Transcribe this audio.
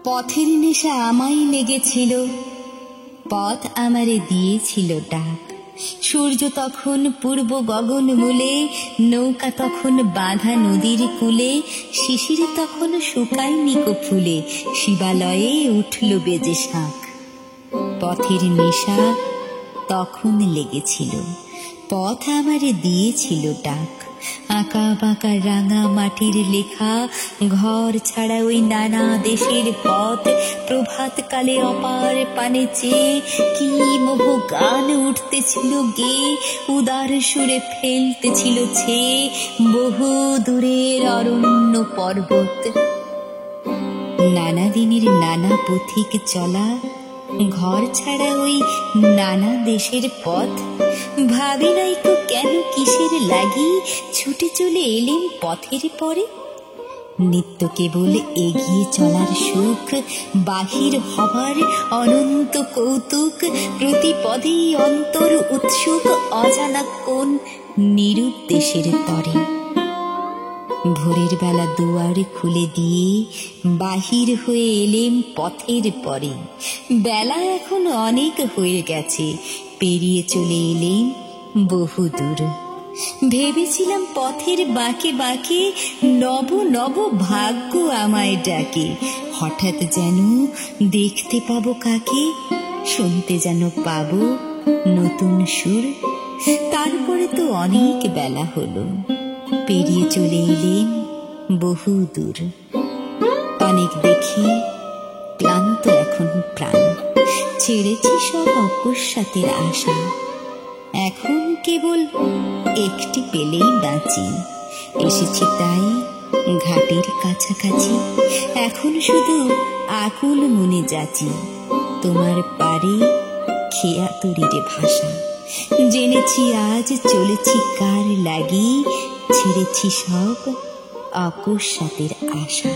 পথের নেশা আমায় লেগেছিল, পথ আমারে দিয়েছিল ডাক। সূর্য তখন পূর্ব গগন মূলে, নৌকা তখন বাঁধা নদীর কূলে, শিশির তখন শুকায়নি কো ফুলে, শিবালয়ে উঠল বেজে শাঁখ। পথের নেশা তখন লেগেছিল, পথ আমারে দিয়েছিল ডাক। আঁকা বাঁকা রাঙা মাটির লেখা, ঘর ছাড়া ওই নানা দেশের পথ, প্রভাত কালে অপার পানে চেয়ে কি মোহ গান উঠতেছিল গে, উদার সুরে ফেলতেছিল ছেয়ে বহু দূরের অরণ্য পর্বত। নানা দিনের নানা পথিক চলা, ঘর ছাড়া ওই নানা দেশের পথ, ভাবি নাইকো কেন কিসের লাগি ছুটে চলে এলেন পথের পরে। নিত্য কেবল এগিয়ে চলার সুখ, বাহির হবার অনন্ত কৌতুক, প্রতি পদেই অন্তর উৎসুক, অজানা কোন নিরুদ্দেশের তরে। ভোরের বেলা দুয়ার খুলে দিয়ে বাহির হয়ে এলেম পথের পরে। বেলা এখন অনেক হয়ে গেছে, পেরিয়ে চলে এলেম বহু দূর। ভেবেছিলাম পথের বাঁকে বাঁকে নব নব ভাগ্য আমায় ডাকে, হঠাৎ যেন দেখতে পাবো কাকে, শুনতে যেন পাবো নতুন সুর। তারপরে তো অনেক বেলা হলো, পেরিয়ে চলে এলেন বহু দূর। অনেক দেখি ক্লান্ত এখন প্রাণ, ছেড়েছি সব অকস্মাতের আশা। এখন কেবল একটি পেলেই বাঁচি, এসেছি তাই ঘাটের কাছাকাছি। এখন শুধু আকুল মনে যাচি, তোমার পারে খেয়া তরিরে ভাষা। জেনেছি আজ চলেছি কার লাগি, ছেড়েছি সব অকস্মাতের আশা।